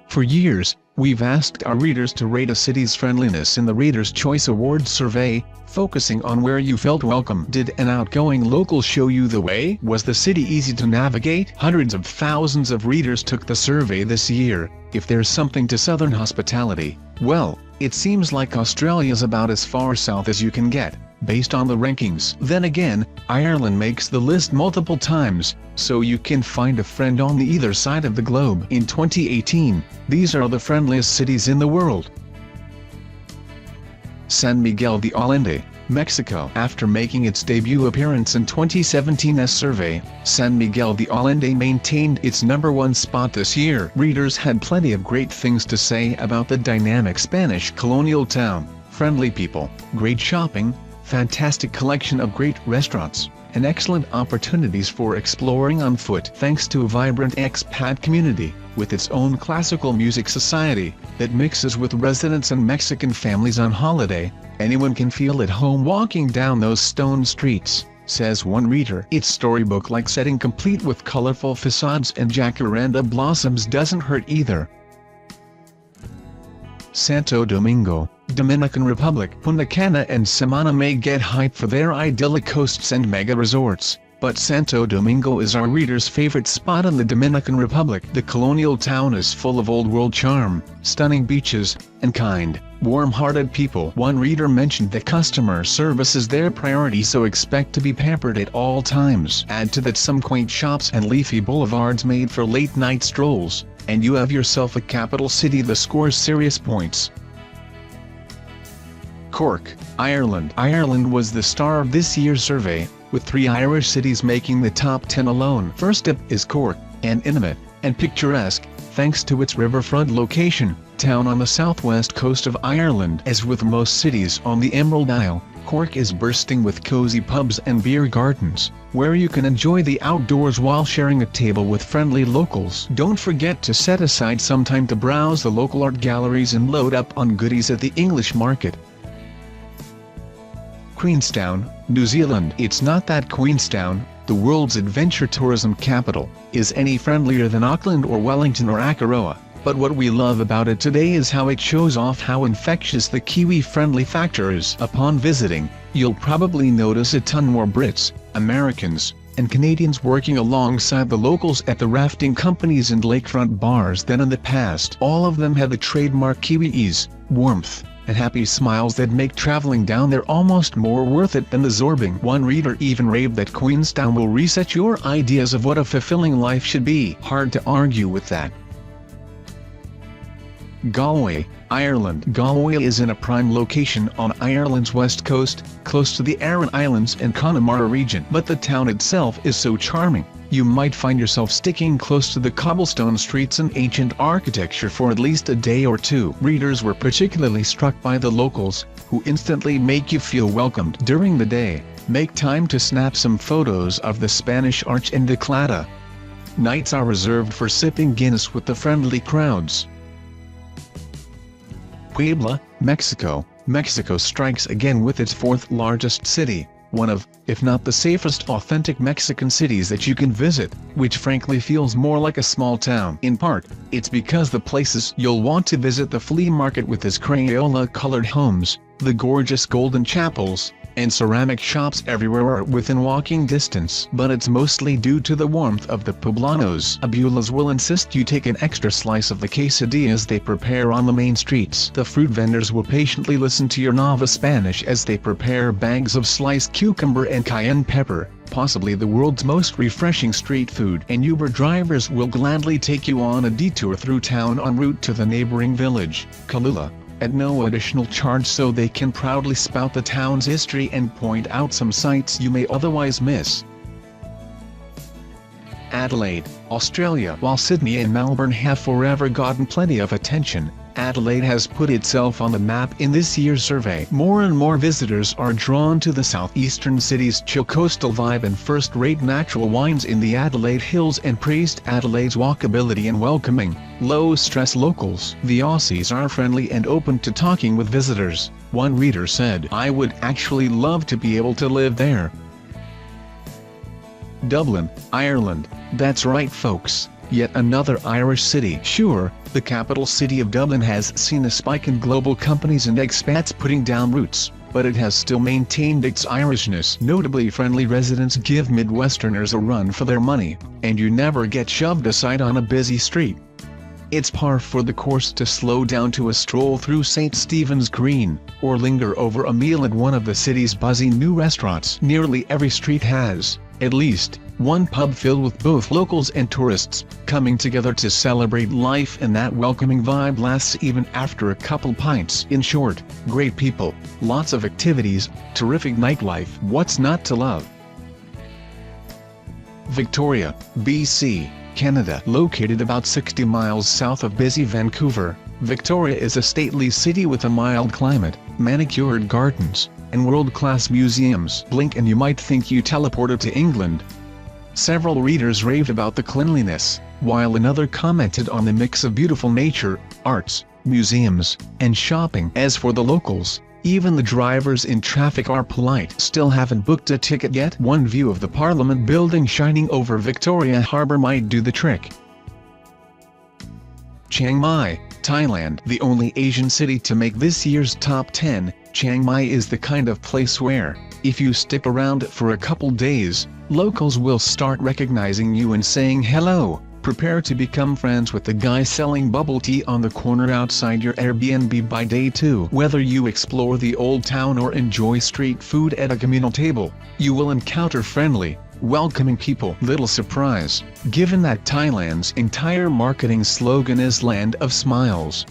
For years, we've asked our readers to rate a city's friendliness in the Reader's Choice Awards survey, focusing on where you felt welcome. Did an outgoing local show you the way? Was the city easy to navigate? Hundreds of thousands of readers took the survey this year. If there's something to southern hospitality, well, it seems like Australia's about as far south as you can get, based on the rankings. Then again, Ireland makes the list multiple times, so you can find a friend on the either side of the globe. In 2018, these are the friendliest cities in the world. San Miguel de Allende, Mexico. After making its debut appearance in 2017's survey, San Miguel de Allende maintained its #1 spot this year. Readers had plenty of great things to say about the dynamic Spanish colonial town: friendly people, great shopping, fantastic collection of great restaurants, and excellent opportunities for exploring on foot. Thanks to a vibrant expat community, with its own classical music society, that mixes with residents and Mexican families on holiday, anyone can feel at home walking down those stone streets, says one reader. Its storybook-like setting, complete with colorful facades and jacaranda blossoms, doesn't hurt either. Santo Domingo, Dominican Republic. Punta Cana and Samana may get hype for their idyllic coasts and mega resorts, but Santo Domingo is our reader's favorite spot in the Dominican Republic. The colonial town is full of old-world charm, stunning beaches, and kind, warm-hearted people. One reader mentioned that customer service is their priority, so expect to be pampered at all times. Add to that some quaint shops and leafy boulevards made for late-night strolls, and you have yourself a capital city that scores serious points. Cork, Ireland. Ireland was the star of this year's survey, with 3 Irish cities making the top 10 alone. First up is Cork, an intimate and picturesque, thanks to its riverfront location, town on the southwest coast of Ireland. As with most cities on the Emerald Isle, Cork is bursting with cozy pubs and beer gardens, where you can enjoy the outdoors while sharing a table with friendly locals. Don't forget to set aside some time to browse the local art galleries and load up on goodies at the English market. Queenstown, New Zealand. It's not that Queenstown, the world's adventure tourism capital, is any friendlier than Auckland or Wellington or Akaroa, but what we love about it today is how it shows off how infectious the Kiwi-friendly factor is. Upon visiting, you'll probably notice a ton more Brits, Americans, and Canadians working alongside the locals at the rafting companies and lakefront bars than in the past. All of them have the trademark Kiwi ease, warmth, and happy smiles that make traveling down there almost more worth it than the zorbing. One reader even raved that Queenstown will reset your ideas of what a fulfilling life should be. Hard to argue with that. Galway, Ireland. Galway is in a prime location on Ireland's west coast, close to the Aran Islands and Connemara region. But the town itself is so charming, you might find yourself sticking close to the cobblestone streets and ancient architecture for at least a day or two. Readers were particularly struck by the locals, who instantly make you feel welcomed. During the day, make time to snap some photos of the Spanish Arch and the Clada. Nights are reserved for sipping Guinness with the friendly crowds. Puebla, Mexico. Mexico strikes again with its 4th largest city, one of, if not the safest authentic Mexican cities that you can visit, which frankly feels more like a small town. In part, it's because the places you'll want to visit: the flea market with its Crayola-colored homes, the gorgeous golden chapels, and ceramic shops everywhere are within walking distance. But it's mostly due to the warmth of the Poblanos. Abuelas will insist you take an extra slice of the quesadillas they prepare on the main streets. The fruit vendors will patiently listen to your Nava Spanish as they prepare bags of sliced cucumber and cayenne pepper, possibly the world's most refreshing street food. And Uber drivers will gladly take you on a detour through town en route to the neighboring village, Kalula, at no additional charge, so they can proudly spout the town's history and point out some sights you may otherwise miss. Adelaide, Australia. While Sydney and Melbourne have forever gotten plenty of attention, Adelaide has put itself on the map in this year's survey. More and more visitors are drawn to the southeastern city's chill coastal vibe and first-rate natural wines in the Adelaide Hills, and praised Adelaide's walkability and welcoming, low-stress locals. The Aussies are friendly and open to talking with visitors, one reader said. "I would actually love to be able to live there." Dublin, Ireland. That's right, folks. Yet another Irish city. Sure, the capital city of Dublin has seen a spike in global companies and expats putting down roots, but it has still maintained its Irishness. Notably, friendly residents give Midwesterners a run for their money, and you never get shoved aside on a busy street. It's par for the course to slow down to a stroll through St. Stephen's Green, or linger over a meal at one of the city's buzzing new restaurants. Nearly every street has, at least, one pub filled with both locals and tourists, coming together to celebrate life, and that welcoming vibe lasts even after a couple pints. In short, great people, lots of activities, terrific nightlife. What's not to love? Victoria, BC, Canada. Located about 60 miles south of busy Vancouver, Victoria is a stately city with a mild climate, manicured gardens, and world-class museums. Blink and you might think you teleported to England. Several readers raved about the cleanliness, while another commented on the mix of beautiful nature, arts, museums, and shopping. As for the locals, even the drivers in traffic are polite. Still haven't booked a ticket yet? One view of the Parliament building shining over Victoria Harbour might do the trick. Chiang Mai, Thailand. The only Asian city to make this year's top 10, Chiang Mai is the kind of place where, if you stick around for a couple days, locals will start recognizing you and saying hello. Prepare to become friends with the guy selling bubble tea on the corner outside your Airbnb by day 2. Whether you explore the old town or enjoy street food at a communal table, you will encounter friendly, welcoming people. Little surprise, given that Thailand's entire marketing slogan is Land of Smiles.